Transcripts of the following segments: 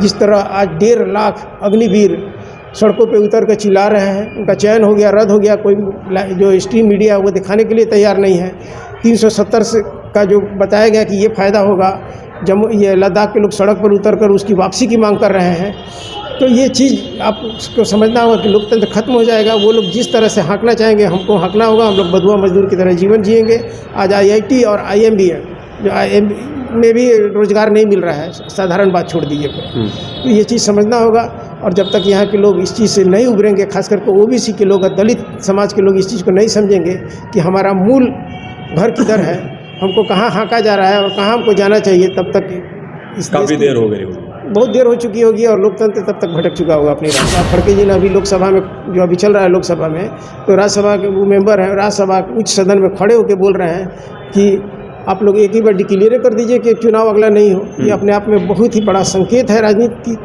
जिस तरह आज 1.5 लाख अग्निवीर सड़कों पे उतर कर चिल्ला रहे हैं, उनका चयन हो गया, रद्द हो गया, कोई जो स्ट्रीम मीडिया है वो दिखाने के लिए तैयार नहीं है। 370 से का जो बताया गया कि ये फ़ायदा होगा, ये लद्दाख के लोग सड़क पर उतर कर उसकी वापसी की मांग कर रहे हैं। तो ये चीज़ आपको समझना होगा कि लोकतंत्र खत्म हो जाएगा। वो लोग जिस तरह से हाँकना चाहेंगे हमको हाँकना होगा, हम लोग बधुआ मजदूर की तरह जीवन जिएंगे। आज IIT और IMB है, जो IMB में भी रोज़गार नहीं मिल रहा है, साधारण बात छोड़ दीजिए। तो ये चीज़ समझना होगा, और जब तक यहाँ के लोग इस चीज़ से नहीं उभरेंगे, खास करके OBC के लोग, दलित समाज के लोग इस चीज़ को नहीं समझेंगे कि हमारा मूल घर किधर है, हमको कहाँ हाँका जा रहा है और कहाँ हमको जाना चाहिए, तब तक काफ़ी देर हो गई, बहुत देर हो चुकी होगी और लोकतंत्र तब तक भटक चुका होगा अपनी राह। फड़के जी ने अभी लोकसभा में जो अभी चल रहा है लोकसभा में, तो राज्यसभा के वो मेंबर हैं, राज्यसभा उच्च सदन में खड़े होकर बोल रहे हैं कि आप लोग एक ही बार डिक्लेयर कर दीजिए कि चुनाव अगला नहीं हो। ये अपने आप में बहुत ही बड़ा संकेत है राजनीति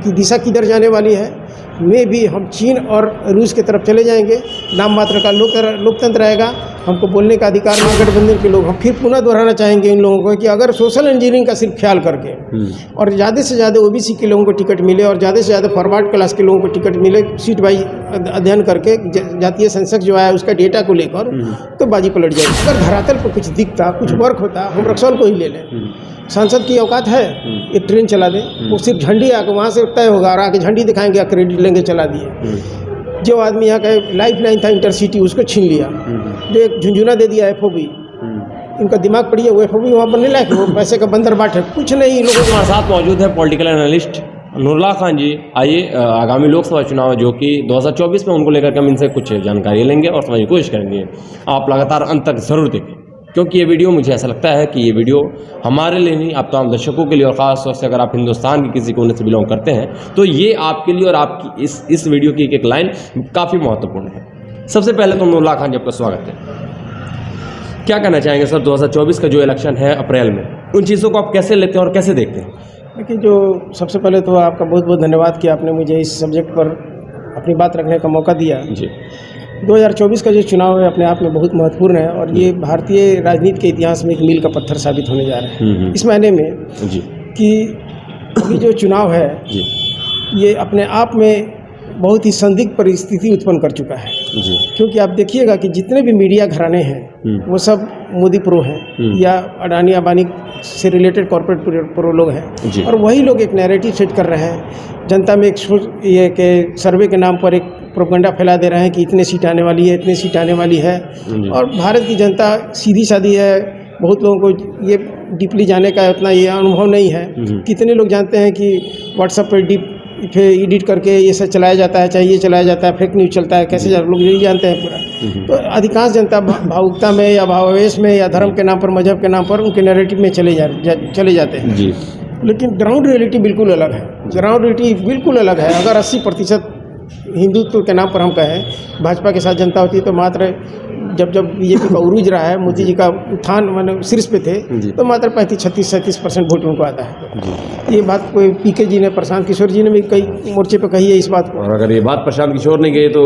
की दिशा किधर जाने वाली है। में भी हम चीन और रूस की तरफ चले जाएंगे, नाम मात्र का लोकतंत्र रहेगा, हमको बोलने का अधिकार नहीं। गठबंधन के लोग हम फिर पुनः दोहराना चाहेंगे इन लोगों को कि अगर सोशल इंजीनियरिंग का सिर्फ ख्याल करके और ज़्यादा से ज़्यादा OBC के लोगों को टिकट मिले और ज़्यादा से ज़्यादा फॉरवर्ड क्लास के लोगों को टिकट मिले, सीट वाइज अध्ययन करके जातीय सेंसस जो है उसका डेटा को लेकर, तो बाजी पलट जाएगी। अगर धरातल पर कुछ दिखता, कुछ वर्क होता, हम रक्सौल को ही ले लें। सांसद की औकात है एक ट्रेन चला दे, वो सिर्फ झंडी आके वहाँ से तय होगा और आके झंडी दिखाएंगे, क्रेडिट लेंगे, चला दिए। जो आदमी यहाँ का लाइफ लाइन था इंटरसिटी, उसको छीन लिया। जो एक झुंझुना दे दिया FOB, इनका दिमाग पड़िए, वो FOB वहाँ पर नहीं लायक, वो पैसे का बंदर बाट है, कुछ नहीं। लोगों के साथ मौजूद है पॉलिटिकल एनालिस्ट नूरुल्लाह खान जी। आइए, आगामी लोकसभा चुनाव जो कि 2024 में, उनको लेकर के हम इनसे कुछ जानकारी लेंगे और समझने की कोशिश करेंगे। आप लगातार अंत तक ज़रूर देखें, क्योंकि ये वीडियो, मुझे ऐसा लगता है कि ये वीडियो हमारे लिए नहीं, आप तमाम दर्शकों के लिए, और ख़ास तौर से अगर आप हिंदुस्तान के किसी कोने से बिलोंग करते हैं तो ये आपके लिए और आपकी इस वीडियो की एक लाइन काफ़ी महत्वपूर्ण है। सबसे पहले तो नूरुल्लाह खान जी, आपका स्वागत है। क्या कहना चाहेंगे सर, 2024 का जो इलेक्शन है अप्रैल में, उन चीज़ों को आप कैसे लेते हैं और कैसे देखते हैं? देखिए, जो सबसे पहले तो आपका बहुत बहुत धन्यवाद कि आपने मुझे इस सब्जेक्ट पर अपनी बात रखने का मौका दिया जी। 2024 का जो चुनाव है अपने आप में बहुत महत्वपूर्ण है और ये भारतीय राजनीति के इतिहास में एक मील का पत्थर साबित होने जा रहा है। इस मायने में जी कि अभी जो चुनाव है जी, ये अपने आप में बहुत ही संदिग्ध परिस्थिति उत्पन्न कर चुका है जी। क्योंकि आप देखिएगा कि जितने भी मीडिया घराने हैं वो सब मोदी प्रो हैं या अडानी अंबानी से रिलेटेड कॉर्पोरेट प्रो लोग हैं, और वही लोग एक नैरेटिव सेट कर रहे हैं। जनता में एक ये कि सर्वे के नाम पर एक प्रोपेगेंडा फैला दे रहे हैं कि इतने सीट आने वाली है, इतने सीट आने वाली है। और भारत की जनता सीधी सादी है, बहुत लोगों को ये डीपली जाने का उतना ये अनुभव नहीं है। कितने लोग जानते हैं कि व्हाट्सएप पर फिर एडिट करके ये सब चलाया जाता है, चाहे ये चलाया जाता है, फेक न्यूज़ चलता है, कैसे लोग यही जानते हैं पूरा। तो अधिकांश जनता भावुकता में या भावावेश में या धर्म के नाम पर, मजहब के नाम पर उनके नैरेटिव में चले जाते हैं जी। लेकिन ग्राउंड रियलिटी बिल्कुल अलग है। ग्राउंड रियलिटी बिल्कुल अलग है। अगर 80% हिंदुत्व के नाम पर हम कहें भाजपा के साथ जनता होती है तो मात्र जब बीजेपी का उरूज रहा है, मोदी जी का उत्थान माने शीर्ष पे थे, तो मात्र 35-36-37% वोट उनको आता है। ये बात कोई PK जी ने, प्रशांत किशोर जी ने भी कई मोर्चे पे कही है इस बात को। और अगर ये बात प्रशांत किशोर ने कही तो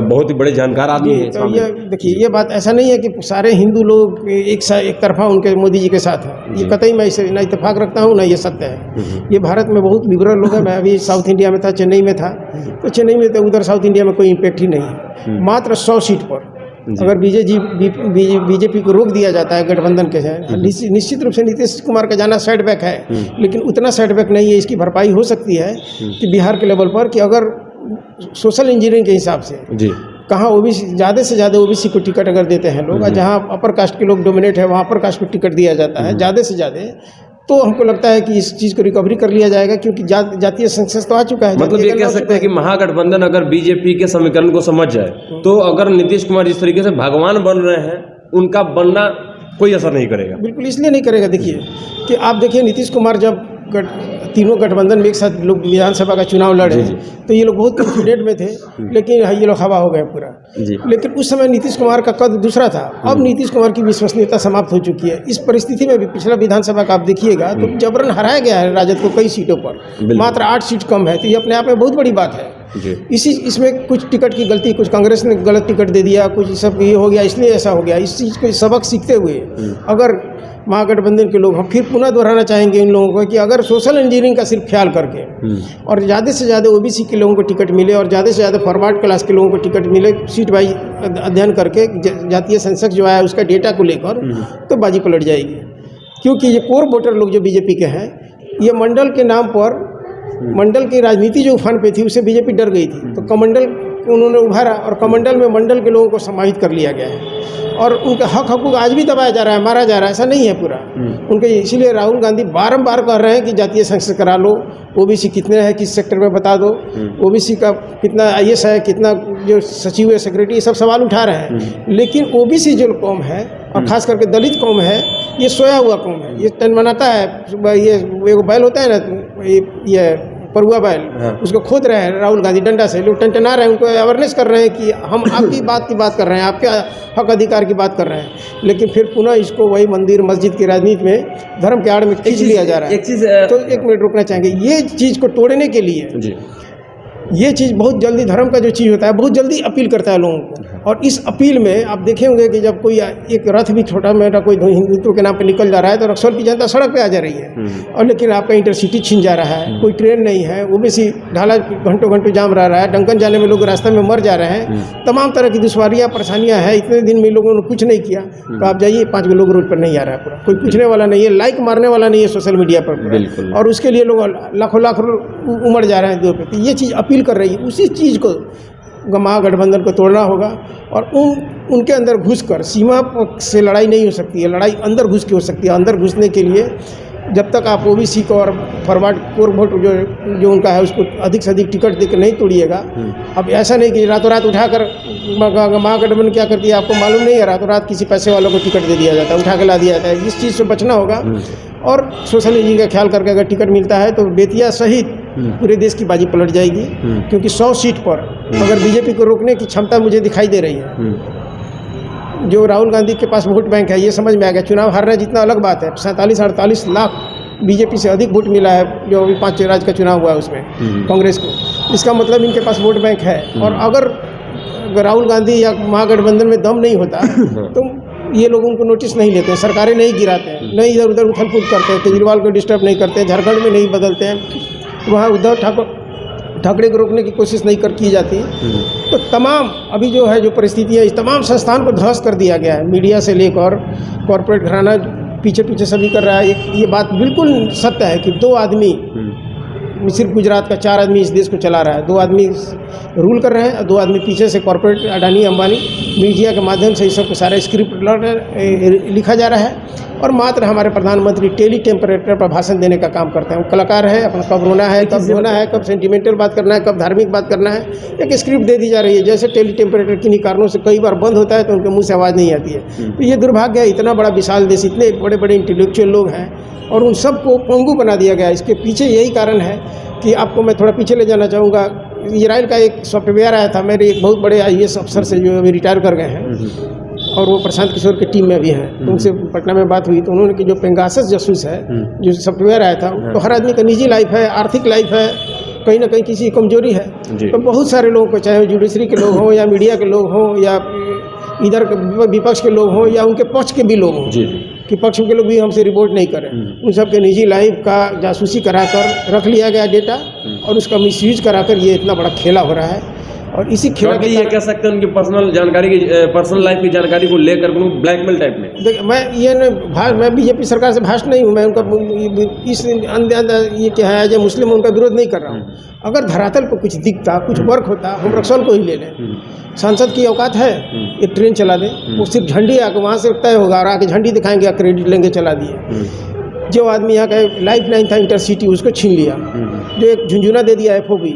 बहुत ही बड़े जानकार आदमी हैं। तो ये देखिए, ये बात ऐसा नहीं है कि सारे हिंदू लोग एक तरफा उनके मोदी जी के साथ हैं। ये कतई मैं इसे ना इत्तेफाक रखता हूँ ना ये सत्य है। ये भारत में बहुत लिबरल लोग हैं। मैं अभी साउथ इंडिया में था, चेन्नई में था, तो चेन्नई में तो उधर साउथ इंडिया में कोई इम्पैक्ट ही नहीं है। मात्र 100 सीट पर अगर बीजेपी को रोक दिया जाता है गठबंधन के साथ, निश्चित रूप से नीतीश कुमार का जाना सेटबैक है, लेकिन उतना सेटबैक नहीं है। इसकी भरपाई हो सकती है कि बिहार के लेवल पर कि अगर सोशल इंजीनियरिंग के हिसाब से जी कहाँ OBC ज़्यादा से ज़्यादा OBC को टिकट अगर देते हैं लोग, जहाँ अपर कास्ट के लोग डोमिनेट है वहाँ अपर कास्ट को टिकट दिया जाता है ज़्यादा से ज़्यादा, तो हमको लगता है कि इस चीज़ को रिकवरी कर लिया जाएगा क्योंकि जातीय सेंसस तो आ चुका है। मतलब ये कह सकते हैं कि महागठबंधन अगर बीजेपी के समीकरण को समझ जाए तो अगर नीतीश कुमार जिस तरीके से भगवान बन रहे हैं, उनका बनना कोई असर नहीं करेगा। बिल्कुल इसलिए नहीं करेगा। देखिए कि आप देखिए नीतीश कुमार जब तीनों गठबंधन में एक साथ लोग विधानसभा का चुनाव लड़े तो ये लोग बहुत कॉन्फिडेंट में थे, लेकिन ये लोग हवा हो गए पूरा। लेकिन उस समय नीतीश कुमार का कद दूसरा था। अब नीतीश कुमार की विश्वसनीयता समाप्त हो चुकी है। इस परिस्थिति में भी पिछला विधानसभा का आप देखिएगा तो जबरन हराया गया है राजद को कई सीटों पर, मात्र 8 सीट कम है। तो ये अपने आप में बहुत बड़ी बात है। इसमें कुछ टिकट की गलती, कुछ कांग्रेस ने गलत टिकट दे दिया, कुछ सब ये हो गया, इसलिए ऐसा हो गया। इस चीज़ को सबक सीखते हुए अगर महागठबंधन के लोग हम फिर पुनः दोहराना चाहेंगे इन लोगों को कि अगर सोशल इंजीनियरिंग का सिर्फ ख्याल करके और ज़्यादा से ज़्यादा ओबीसी के लोगों को टिकट मिले और ज़्यादा से ज़्यादा फॉरवर्ड क्लास के लोगों को टिकट मिले, सीट वाइज अध्ययन करके जातीय सेंसस जो है उसका डेटा को लेकर, तो बाजी पलट जाएगी। क्योंकि ये कोर वोटर लोग जो बीजेपी के हैं, ये मंडल के नाम पर, मंडल की राजनीति जो उफान पे थी उससे बीजेपी डर गई थी, तो कमंडल उन्होंने उभारा और कमंडल में मंडल के लोगों को समाहित कर लिया गया है और उनका हक हकूक आज भी दबाया जा रहा है, मारा जा रहा है, ऐसा नहीं है पूरा उनके। इसीलिए राहुल गांधी बारंबार कह रहे हैं कि जातीय सेंसस करा लो, ओबीसी कितने हैं किस सेक्टर में बता दो, ओबीसी का कितना आईएएस है, कितना जो सचिव है, सेक्रेटरी, ये सब सवाल उठा रहे हैं। लेकिन ओबीसी जो कौम है और खास करके दलित कौम है, ये सोया हुआ कौम है, ये टनमनाता है। ये एक बैल होता है ना, ये परुआ बैल, उसको खोद रहे हैं राहुल गांधी डंडा से, लोग टनटना रहे हैं, उनको अवेयरनेस कर रहे हैं कि हम आपकी बात की बात कर रहे हैं, आपके हक अधिकार की बात कर रहे हैं। लेकिन फिर पुनः इसको वही मंदिर मस्जिद की राजनीति में धर्म के आड़ में खींच लिया जा रहा है। तो एक मिनट रुकना चाहेंगे, ये चीज़ को तोड़ने के लिए ये चीज़ बहुत जल्दी, धर्म का जो चीज़ होता है बहुत जल्दी अपील करता है लोगों को। और इस अपील में आप देखे होंगे कि जब कोई एक रथ भी छोटा मोटा कोई हिंदुत्व के नाम पे निकल जा रहा है तो रक्सौल की जनता सड़क पे आ जा रही है। और लेकिन आपका इंटरसिटी छीन जा रहा है, कोई ट्रेन नहीं है, ओबीसी ढाला घंटों घंटों जाम रह रहा है, डंकन जाने में लोग रास्ते में मर जा रहे हैं, तमाम तरह की दुश्वारियाँ परेशानियाँ हैं। इतने दिन में लोगों ने कुछ नहीं किया, तो आप जाइए 5 लोग रोड पर नहीं आ रहा है, पूरा कोई पूछने वाला नहीं है, लाइक मारने वाला नहीं है सोशल मीडिया पर, और उसके लिए लोग लाखों लाख उमड़ जा रहे हैं दूर पे। तो ये चीज़ अपील कर रही है, उसी चीज़ को महागठबंधन को तोड़ना होगा। और उनके अंदर घुसकर, सीमा से लड़ाई नहीं हो सकती है, लड़ाई अंदर घुस के हो सकती है। अंदर घुसने के लिए जब तक आप ओबीसी को और फॉरवर्ड कोर वोट जो उनका है उसको अधिक से अधिक टिकट देकर नहीं तोड़िएगा। अब ऐसा नहीं कि रातों रात उठाकर महागठबंधन क्या करती है आपको मालूम नहीं है, रातों रात किसी पैसे वालों को टिकट दे दिया जाता है, उठा के ला दिया जाता है। इस चीज़ से बचना होगा और सोशल इंजीनियरिंग का ख्याल करके अगर टिकट मिलता है तो बेतिया सहित पूरे देश की बाजी पलट जाएगी। क्योंकि 100 सीट पर अगर बीजेपी को रोकने की क्षमता मुझे दिखाई दे रही है। जो राहुल गांधी के पास वोट बैंक है ये समझ में आ गया, चुनाव हारना जितना अलग बात है, 47-48 लाख बीजेपी से अधिक वोट मिला है जो अभी 5 राज्य का चुनाव हुआ है उसमें कांग्रेस को। इसका मतलब इनके पास वोट बैंक है। और अगर राहुल गांधी या महागठबंधन में दम नहीं होता तो ये लोग उनको नोटिस नहीं लेते हैं, सरकारें नहीं गिराते हैं, नहीं इधर उधर उथल पुथल करते हैं, केजरीवाल को डिस्टर्ब नहीं करते हैं, झारखंड में नहीं बदलते हैं, वहाँ उद्धव ठाकरे को रोकने की कोशिश नहीं की जाती। तो तमाम अभी जो है जो परिस्थितियाँ, इस तमाम संस्थान को ध्वस्त कर दिया गया है, मीडिया से लेकर कॉरपोरेट घराना पीछे पीछे सभी कर रहा है। ये बात बिल्कुल सत्य है कि 2 आदमी, सिर्फ गुजरात का 4 आदमी इस देश को चला रहा है, 2 आदमी रूल कर रहे हैं और 2 आदमी पीछे से कॉरपोरेट अडानी अंबानी मीडिया के माध्यम से इस सब को सारा स्क्रिप्ट लिखा जा रहा है। और मात्र हमारे प्रधानमंत्री टेली टेम्परेचर पर भाषण देने का काम करते हैं। वो कलाकार है, अपना कब रोना है, कब धोना है, कब सेंटिमेंटल बात करना है, कब धार्मिक बात करना है, एक स्क्रिप्ट दे दी जा रही है। जैसे टेली टेम्परेचर किन्हीं कारणों से कई बार बंद होता है तो उनके मुंह से आवाज़ नहीं आती है। तो ये दुर्भाग्य है, इतना बड़ा विशाल देश, इतने बड़े बड़े इंटेलेक्चुअल लोग हैं और उन सबको पंगु बना दिया गया। इसके पीछे यही कारण है कि आपको मैं थोड़ा पीछे ले जाना चाहूँगा। इजराइल का एक सॉफ्टवेयर आया था, मेरे एक बहुत बड़े IAS अफसर से जो अभी रिटायर कर गए हैं और वो प्रशांत किशोर की टीम में भी हैं, तो उनसे पटना में बात हुई तो उन्होंने कि जो पेंगासस जासूस है जो सॉफ्टवेयर आया था, तो हर आदमी का निजी लाइफ है, आर्थिक लाइफ है, कहीं ना कहीं किसी की कमजोरी है। तो बहुत सारे लोगों को, चाहे जुडिशरी के लोग हों या मीडिया के लोग हों या इधर विपक्ष के लोग हों या उनके पक्ष के भी लोग हों, कि पक्ष के लोग भी हमसे रिपोर्ट नहीं करें, उन सब के निजी लाइफ का जासूसी कराकर रख लिया गया डेटा और उसका मिसयूज कराकर ये इतना बड़ा खेला हो रहा है। और इसी खेल के ये कह सकते हैं उनकी पर्सनल जानकारी की, पर्सनल लाइफ की जानकारी को लेकर ब्लैकमेल टाइप में। देखिए मैं बीजेपी सरकार से भाषण नहीं हूँ, मैं उनका इस ये क्या है जो मुस्लिम उनका विरोध नहीं कर रहा हूँ। अगर धरातल पर कुछ दिखता, कुछ वर्क होता, हम रक्सौल को ही ले लें। सांसद की औकात है, एक ट्रेन चला दें, वो सिर्फ झंडी आके वहाँ से तय होगा और आके झंडी दिखाएंगे, क्रेडिट लेंगे, चला दिए। जो आदमी यहाँ का लाइफलाइन था इंटरसिटी, उसको छीन लिया। जो एक झुंझुना दे दिया FOB,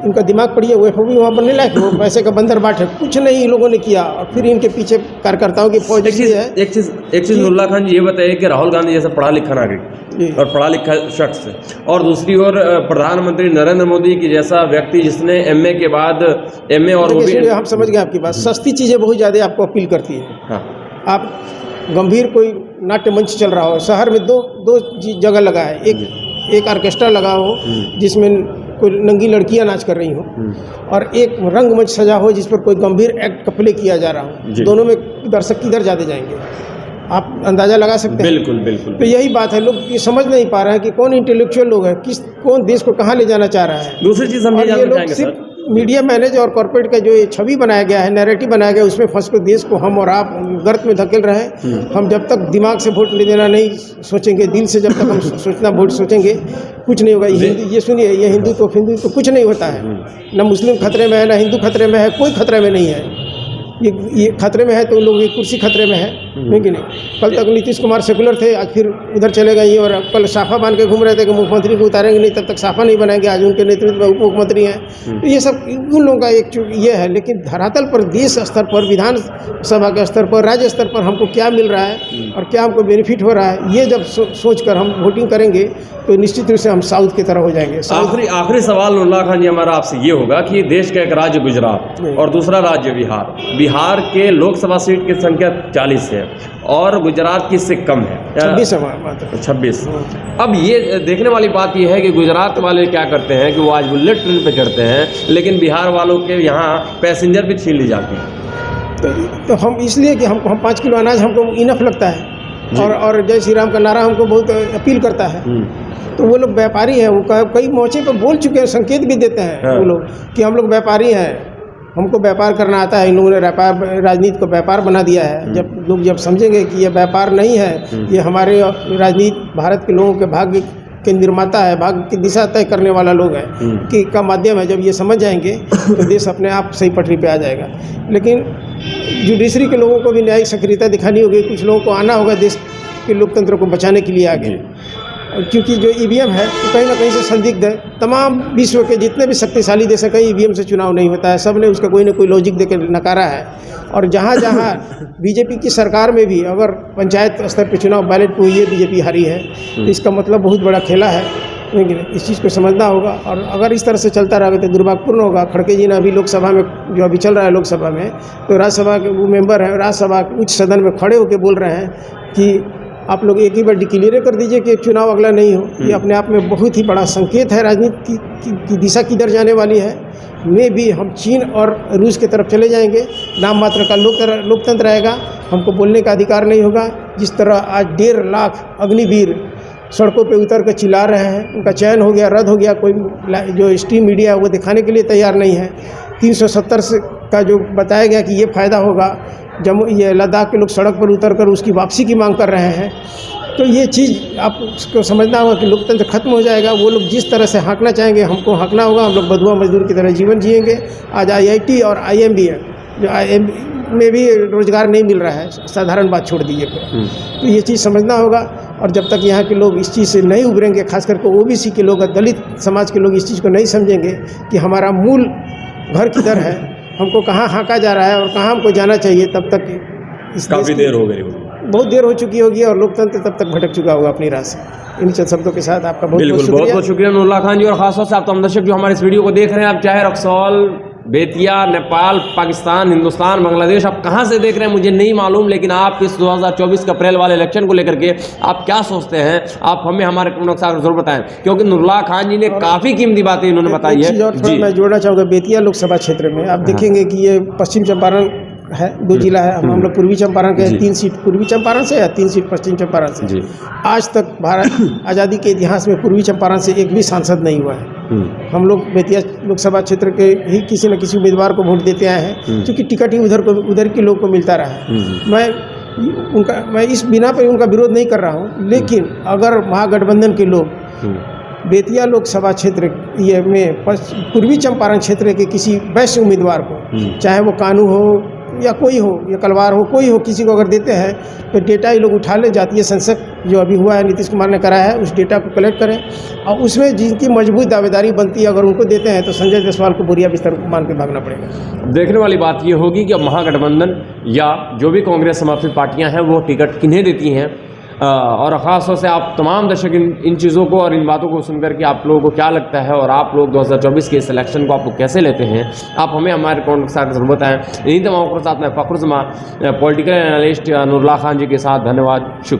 इनका दिमाग पड़िए, वो FOB वहाँ बनने लायक, वो पैसे का बंदर बाट है, कुछ नहीं लोगों ने किया। और फिर इनके पीछे कार्यकर्ताओं की फौज है। एक चीज़ नुल्ला खान जी ये बताइए कि राहुल गांधी जैसा पढ़ा लिखा नागरिक और पढ़ा लिखा शख्स, और दूसरी ओर प्रधानमंत्री नरेंद्र मोदी की जैसा व्यक्ति जिसने MA के बाद MA और वो भी, हम समझ गए आपकी बात, सस्ती चीज़ें बहुत ज़्यादा आपको अपील करती है। हाँ, आप गंभीर कोई नाट्य मंच चल रहा हो, शहर में दो जगह लगा है, एक ऑर्केस्ट्रा लगा हो जिसमें कोई नंगी लड़कियां नाच कर रही हो और एक रंगमंच सजा हो जिस पर कोई गंभीर एक्ट का प्ले किया जा रहा हो। दोनों में दर्शक किधर ज़्यादा जाएंगे? आप अंदाज़ा लगा सकते हैं। बिल्कुल बिल्कुल। तो यही बात है, लोग ये समझ नहीं पा रहे हैं कि कौन इंटेलेक्चुअल लोग हैं, कौन देश को कहाँ ले जाना चाह रहा है। दूसरी चीज़ हम ये और ये जानना लोग चाहेंगे सिर्फ सर, मीडिया मैनेज और कॉर्पोरेट का जो ये छवि बनाया गया है, नैरेटिव बनाया गया है, उसमें फंस कर देश को हम और आप गर्त में धकेल रहे हैं। हम जब तक दिमाग से वोट नहीं देना नहीं सोचेंगे, दिल से जब तक हम सोचना वोट सोचेंगे, कुछ नहीं होगा। ये सुनिए, ये हिंदुत्व तो कुछ नहीं होता है। ना मुस्लिम खतरे में है, ना हिंदू खतरे में है, कोई खतरे में नहीं है। ये खतरे में है तो लोग, ये कुर्सी खतरे में है कि नहीं। कल तक नीतीश कुमार सेकुलर थे, आज फिर उधर चले गए और कल साफा बांध के घूम रहे थे कि मुख्यमंत्री को उतारेंगे नहीं, तब तक साफा नहीं बनाएंगे। आज उनके नेतृत्व में उप मुख्यमंत्री हैं। तो ये सब उन लोगों का एक ये है। लेकिन धरातल पर, देश स्तर पर, विधानसभा के स्तर पर, राज्य स्तर पर हमको क्या मिल रहा है और क्या हमको बेनिफिट हो रहा है, ये जब सोच कर हम वोटिंग करेंगे तो निश्चित रूप से हम साउथ की तरह हो जाएंगे। आखिरी सवाल नुल्ला खान जी हमारा आपसे ये होगा कि देश का एक राज्य गुजरात और दूसरा राज्य बिहार के लोकसभा सीट की संख्या 40 है और गुजरात की इससे कम है, 26। अब ये देखने वाली बात ये है कि गुजरात वाले क्या करते हैं कि वो आज बुलेट ट्रेन पे चढ़ते हैं, लेकिन बिहार वालों के यहाँ पैसेंजर भी छीन ली जाती है। तो हम इसलिए कि हम 5 किलो अनाज हमको इनफ लगता है और जय श्री राम का नारा हमको बहुत अपील करता है। तो वो लोग व्यापारी हैं, वो कई मोर्चे पर बोल चुके हैं, संकेत भी देते हैं वो लोग कि हम लोग व्यापारी हैं, हमको व्यापार करना आता है। इन लोगों ने राजनीति को व्यापार बना दिया है। जब लोग समझेंगे कि ये व्यापार नहीं है, ये हमारे राजनीति, भारत के लोगों के भाग्य के निर्माता है, भाग्य की दिशा तय करने वाला लोग है कि का माध्यम है, जब ये समझ जाएंगे तो देश अपने आप सही पटरी पे आ जाएगा। लेकिन जुडिशरी के लोगों को भी न्यायिक सक्रियता दिखानी होगी, कुछ लोगों को आना होगा देश के लोकतंत्र को बचाने के लिए आगे। क्योंकि जो ईवीएम है तो कहीं ना कहीं से संदिग्ध है। तमाम विश्व के जितने भी शक्तिशाली देश हैं, कहीं ईवीएम से चुनाव नहीं होता है, सब ने उसका कोई ना कोई लॉजिक देकर नकारा है। और जहाँ जहाँ बीजेपी की सरकार में भी अगर पंचायत स्तर पर चुनाव बैलेट पे हुई है, बीजेपी हारी है, तो इसका मतलब बहुत बड़ा खेला है। लेकिन इस चीज़ को समझना होगा और अगर इस तरह से चलता रहेगा तो दुर्भाग्यपूर्ण होगा। खड़गे जी ने अभी लोकसभा में, जो अभी चल रहा है लोकसभा में, तो राज्यसभा के वो मेंबर हैं, राज्यसभा के उच्च सदन में खड़े होकर बोल रहे हैं कि आप लोग एक ही बार डिक्लेयर कर दीजिए कि चुनाव अगला नहीं हो। ये अपने आप में बहुत ही बड़ा संकेत है राजनीति की दिशा किधर जाने वाली है। में भी हम चीन और रूस की तरफ चले जाएंगे। नाम मात्र का लोकतंत्र रहेगा, हमको बोलने का अधिकार नहीं होगा। जिस तरह आज 1.5 लाख अग्निवीर सड़कों पे उतर कर चिल्ला रहे हैं, उनका चयन हो गया, रद्द हो गया, कोई जो स्ट्रीम मीडिया है वो दिखाने के लिए तैयार नहीं है। 370 से का जो बताया गया कि ये फ़ायदा होगा, ये लद्दाख के लोग सड़क पर उतर कर उसकी वापसी की मांग कर रहे हैं। तो ये चीज़ आपको समझना होगा कि लोकतंत्र खत्म हो जाएगा। वो लोग जिस तरह से हाँकना चाहेंगे हमको हाँकना होगा, हम लोग बधुआ मजदूर की तरह जीवन जिएंगे। आज IIT और IIM भी है, जो IIM में भी रोज़गार नहीं मिल रहा है, साधारण बात छोड़ दीजिए। तो ये चीज़ समझना होगा और जब तक यहाँ के लोग इस चीज़ से नहीं उभरेंगे, खास करके OBC के लोग, दलित समाज के लोग इस चीज़ को नहीं समझेंगे कि हमारा मूल घर किधर है, हमको कहाँ हाँका जा रहा है और कहाँ हमको जाना चाहिए, तब तक इस काफ़ी देर हो गई, बहुत देर हो चुकी होगी और लोकतंत्र तब तक भटक चुका होगा अपनी राह से। इन चंद शब्दों के साथ आपका बहुत बहुत शुक्रिया नुल्ला खान जी। और खासतौर से आप तमाम दर्शक जो हमारे इस वीडियो को देख रहे हैं, आप चाहे रक्सौल, बेतिया, नेपाल, पाकिस्तान, हिंदुस्तान, बांग्लादेश, आप कहाँ से देख रहे हैं मुझे नहीं मालूम, लेकिन आप इस 2024 के अप्रैल वाले इलेक्शन को लेकर के आप क्या सोचते हैं, आप हमें हमारे कमेंट बॉक्स में जरूर बताएं, क्योंकि नुल्ला खान जी ने काफ़ी कीमती बातें इन्होंने बताई है। जी, मैं जोड़ना चाहूँगा बेतिया लोकसभा क्षेत्र में आप देखेंगे कि ये पश्चिम चंपारण है, 2 जिला है। हम लोग पूर्वी चंपारण के 3 सीट पूर्वी चंपारण से या 3 सीट पश्चिम चंपारण से। आज तक भारत आज़ादी के इतिहास में पूर्वी चंपारण से एक भी सांसद नहीं हुआ है। हम लोग बेतिया लोकसभा क्षेत्र के ही किसी न किसी उम्मीदवार को वोट देते आए हैं, क्योंकि टिकट ही उधर के लोग को मिलता रहा है। मैं इस बिना पर उनका विरोध नहीं कर रहा हूँ, लेकिन अगर महागठबंधन के लोग बेतिया लोकसभा क्षेत्र ये में पूर्वी चंपारण क्षेत्र के किसी वैश्य उम्मीदवार को, चाहे वो कानू हो या कोई हो या कलवार हो, कोई हो, किसी को अगर देते हैं तो डेटा ये लोग उठा ले, जातीय संसद जो अभी हुआ है नीतीश कुमार ने कराया है, उस डेटा को कलेक्ट करें और उसमें जिनकी मजबूत दावेदारी बनती है अगर उनको देते हैं तो संजय जायसवाल को बोरिया बिस्तर मान के भागना पड़ेगा। देखने वाली बात ये होगी कि अब महागठबंधन या जो भी कांग्रेस समर्थित पार्टियां हैं वो टिकट किन्हें देती हैं, और ख़ास तौर से आप तमाम दर्शक इन चीज़ों को और इन बातों को सुनकर के आप लोगों को क्या लगता है और आप लोग 2024 के इस इलेक्शन को आप लोग कैसे लेते हैं, आप हमें हमारे कमेंट के साथ ज़रूर बताएं। इन्हीं तमाम के साथ मैं फ़खरुज़्ज़मा पॉलिटिकल एनालिस्ट नुल्ला खान जी के साथ, धन्यवाद, शुक्रिया।